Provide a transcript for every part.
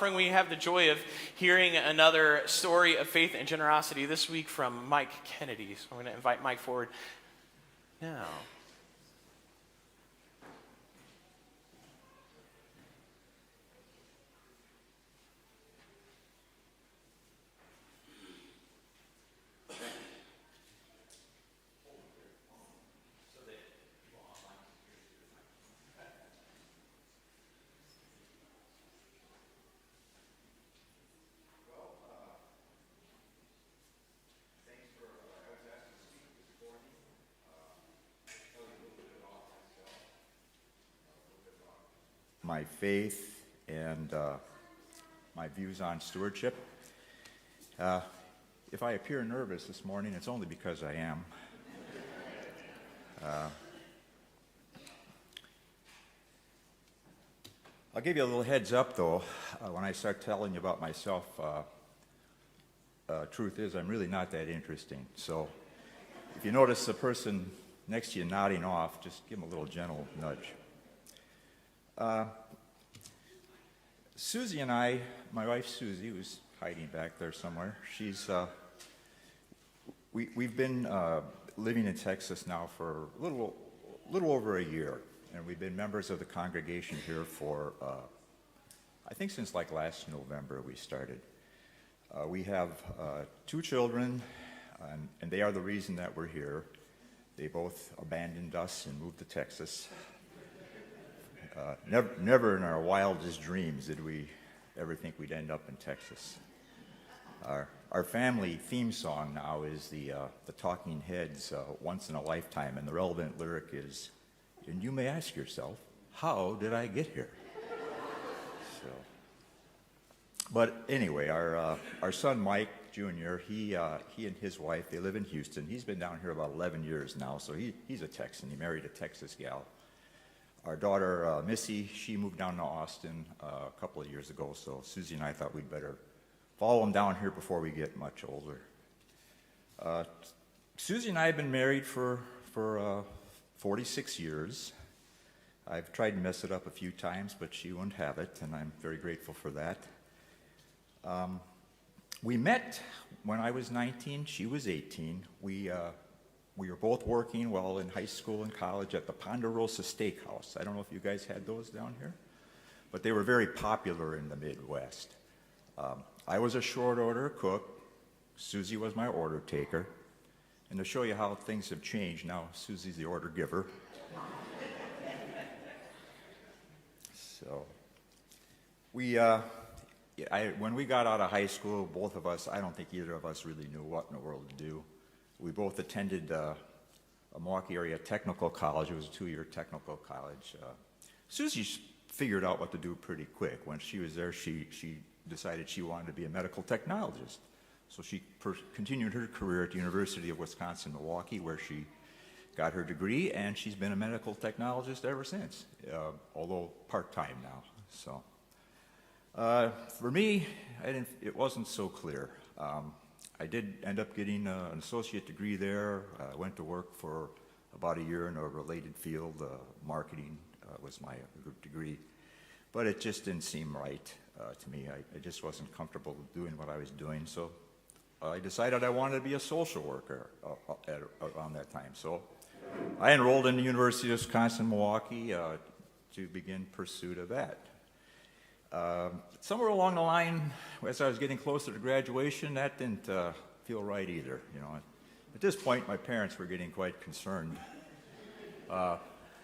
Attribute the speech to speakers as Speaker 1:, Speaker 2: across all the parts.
Speaker 1: We have the joy of hearing another story of faith and generosity this week from Mike Kennedy. So I'm going to invite Mike forward now.
Speaker 2: My faith and my views on stewardship. If I appear nervous this morning, it's only because I am. I'll give you a little heads up, though, when I start telling you about myself. Truth is, I'm really not that interesting. So if you notice the person next to you nodding off, just give them a little gentle nudge. Susie and I, my wife Susie, who's hiding back there somewhere, we've been living in Texas now for a little over a year, and we've been members of the congregation here for, I think since like last November we started. We have 2 children, and they are the reason that we're here. They both abandoned us and moved to Texas. Never in our wildest dreams did we ever think we'd end up in Texas. Our family theme song now is the Talking Heads, Once in a Lifetime, and the relevant lyric is, and you may ask yourself, how did I get here? But anyway, our son Mike Jr., he and his wife, they live in Houston. He's been down here about 11 years now, so he's a Texan. He married a Texas gal. Our daughter, Missy, she moved down to Austin a couple of years ago, so Susie and I thought we'd better follow them down here before we get much older. Susie and I have been married for 46 years. I've tried to mess it up a few times, but she wouldn't have it, and I'm very grateful for that. We met when I was 19, she was 18. We were both working while in high school and college at the Ponderosa Steakhouse. I don't know if you guys had those down here, but they were very popular in the Midwest. I was a short order cook. Susie was my order taker. And to show you how things have changed, now Susie's the order giver. So when we got out of high school, both of us, I don't think either of us really knew what in the world to do. We both attended a Milwaukee area technical college. It was a 2-year technical college. Susie figured out what to do pretty quick. When she was there, she decided she wanted to be a medical technologist. So she continued her career at the University of Wisconsin-Milwaukee, where she got her degree, and she's been a medical technologist ever since, although part-time now. So for me, it wasn't so clear. I did end up getting an associate degree there. I went to work for about a year in a related field. Marketing was my degree. But it just didn't seem right to me. I just wasn't comfortable doing what I was doing. So I decided I wanted to be a social worker around that time. So I enrolled in the University of Wisconsin-Milwaukee to begin pursuit of that. Somewhere along the line, as I was getting closer to graduation, that didn't feel right either. You know, at this point, my parents were getting quite concerned. I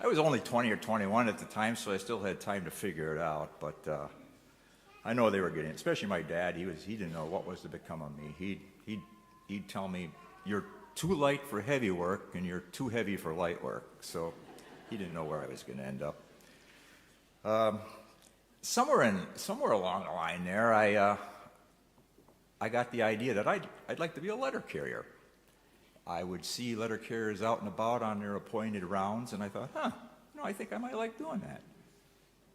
Speaker 2: was only 20 or 21 at the time, so I still had time to figure it out. But I know they were getting, especially my dad. He didn't know what was to become of me. He'd tell me, "You're too light for heavy work, and you're too heavy for light work." So he didn't know where I was going to end up. Somewhere along the line there, I got the idea that I'd like to be a letter carrier. I would see letter carriers out and about on their appointed rounds, and I thought, I think I might like doing that.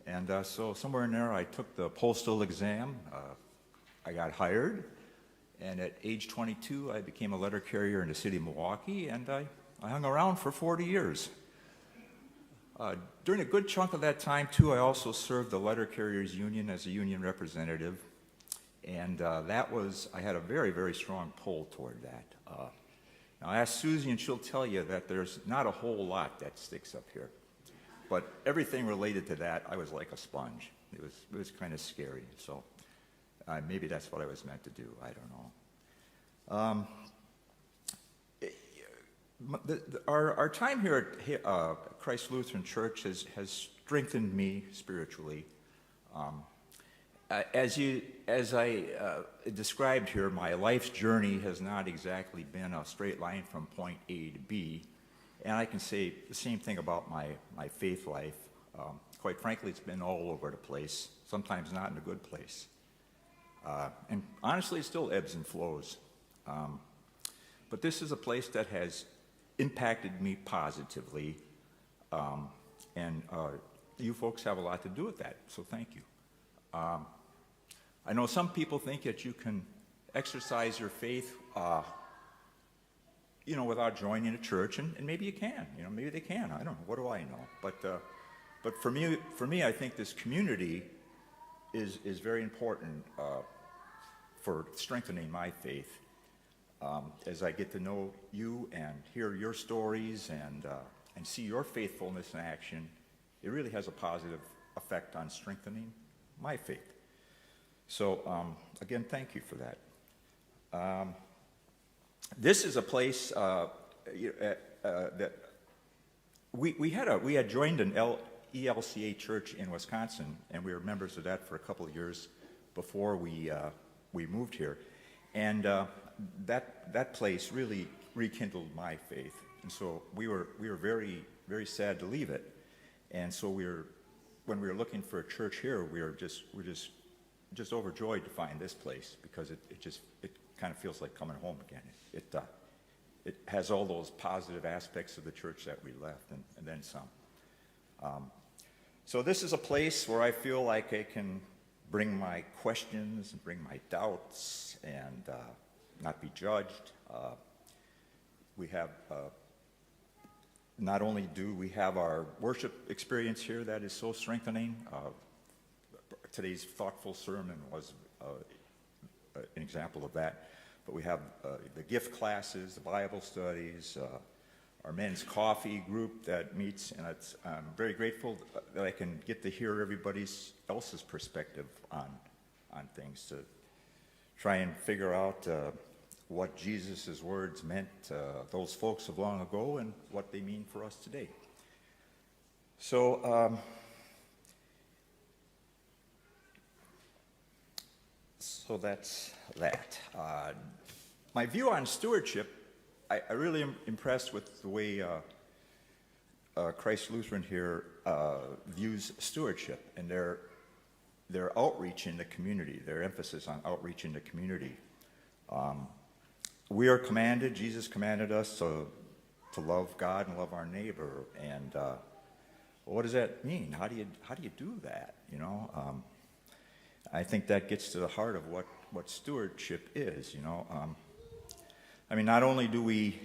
Speaker 2: And so somewhere in there, I took the postal exam. I got hired, and at age 22, I became a letter carrier in the city of Milwaukee, and I hung around for 40 years. During a good chunk of that time, too, I also served the Letter Carriers Union as a union representative. And I had a very, very strong pull toward that. Now, ask Susie, and she'll tell you that there's not a whole lot that sticks up here. But everything related to that, I was like a sponge. It was kind of scary. So maybe that's what I was meant to do. I don't know. Our time here at Christ Lutheran Church has strengthened me spiritually. As I described here, my life's journey has not exactly been a straight line from point A to B, and I can say the same thing about my faith life. Quite frankly, it's been all over the place, sometimes not in a good place. And honestly, it still ebbs and flows. But this is a place that has impacted me positively, and you folks have a lot to do with that, so thank you. I know some people think that you can exercise your faith, without joining a church, and maybe you can. Maybe they can. I don't know. What do I know? But for me, I think this community is very important for strengthening my faith. As I get to know you and hear your stories and see your faithfulness in action, it really has a positive effect on strengthening my faith. So, again, thank you for that. This is a place that we had joined an ELCA church in Wisconsin, and we were members of that for a couple of years before we moved here. And that place really rekindled my faith, and so we were very, very sad to leave it. And so when we were looking for a church here, we're just overjoyed to find this place, because it kind of feels like coming home again. It has all those positive aspects of the church that we left, and then some. So this is a place where I feel like I can bring my questions and bring my doubts and not be judged. We have not only do we have our worship experience here that is so strengthening. Today's thoughtful sermon was an example of that. But we have the gift classes, the Bible studies, our men's coffee group that meets, and I'm very grateful that I can get to hear everybody else's perspective on things, to try and figure out what Jesus' words meant to those folks of long ago and what they mean for us today. So, so that's that. My view on stewardship, I really am impressed with the way Christ Lutheran here views stewardship and their outreach in the community, their emphasis on outreach in the community. We are commanded, Jesus commanded us to love God and love our neighbor. And what does that mean? How do you do that? I think that gets to the heart of what stewardship is. Not only do we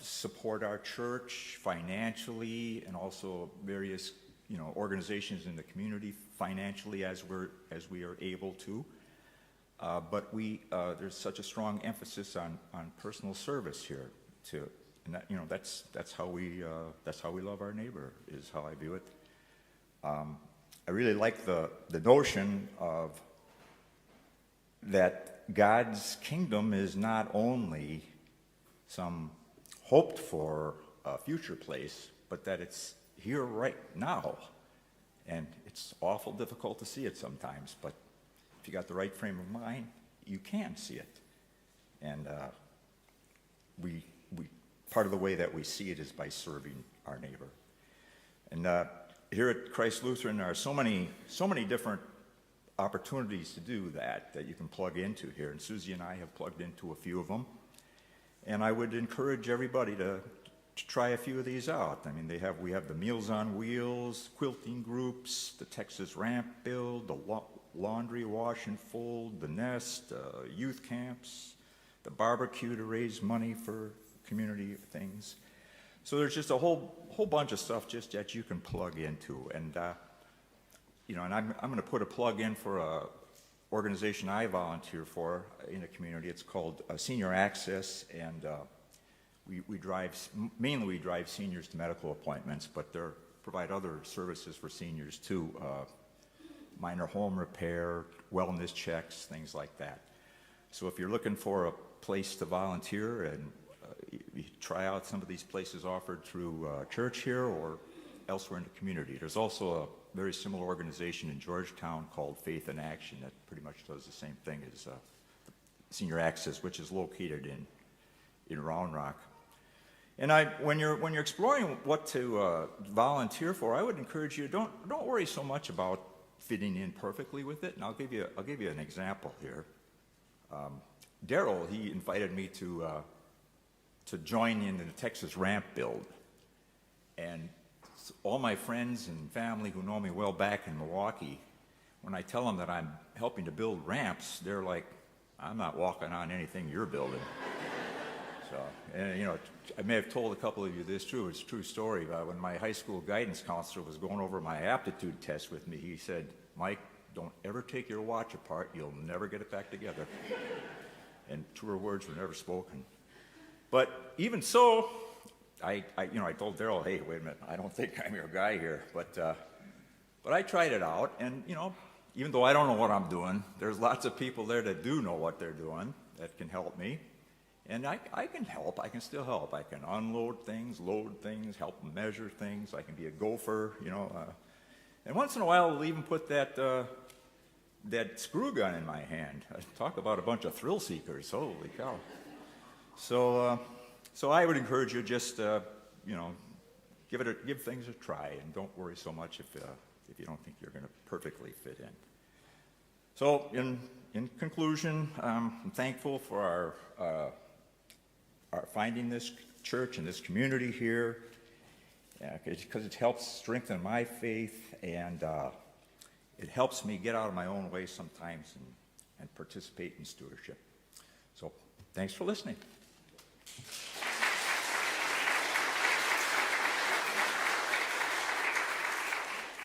Speaker 2: support our church financially, and also various organizations in the community financially as we are able to, but there's such a strong emphasis on personal service here too, and that's how we love our neighbor, is how I view it. I really like the notion of that God's kingdom is not only some hoped for future place, but that it's here right now. And it's awful difficult to see it sometimes, but if you got the right frame of mind, you can see it. And we part of the way that we see it is by serving our neighbor. And here at Christ Lutheran, there are so many different opportunities to do that you can plug into here, and Susie and I have plugged into a few of them, and I would encourage everybody to try a few of these out. We have the Meals on Wheels, quilting groups, the Texas Ramp Build, the laundry wash and fold, the Nest, youth camps, the barbecue to raise money for community things. So there's just a whole bunch of stuff just that you can plug into. And, and I'm going to put a plug in for a organization I volunteer for in the community. It's called Senior Access, and we drive seniors to medical appointments, but they provide other services for seniors too, minor home repair, wellness checks, things like that. So if you're looking for a place to volunteer, and you try out some of these places offered through church here or elsewhere in the community. There's also a very similar organization in Georgetown called Faith in Action that pretty much does the same thing as Senior Access, which is located in Round Rock. And when you're exploring what to volunteer for, I would encourage you, don't worry so much about fitting in perfectly with it. And I'll give you an example here. Daryl, he invited me to join in the Texas ramp build, and all my friends and family who know me well back in Milwaukee, when I tell them that I'm helping to build ramps, they're like, "I'm not walking on anything you're building." So, and I may have told a couple of you this too. It's a true story. When my high school guidance counselor was going over my aptitude test with me, he said, "Mike, don't ever take your watch apart. You'll never get it back together." And truer words were never spoken. But even so, I told Daryl, "Hey, wait a minute, I don't think I'm your guy here." But I tried it out, and even though I don't know what I'm doing, there's lots of people there that do know what they're doing that can help me. And I can help. I can still help. I can unload things, load things, help measure things. I can be a gopher, and once in a while, I'll even put that screw gun in my hand. Talk about a bunch of thrill seekers. Holy cow. So I would encourage you, just give things a try, and don't worry so much if you don't think you're going to perfectly fit in. So in conclusion, I'm thankful for our finding this church and this community here, because it helps strengthen my faith, and it helps me get out of my own way sometimes and participate in stewardship. So thanks for listening.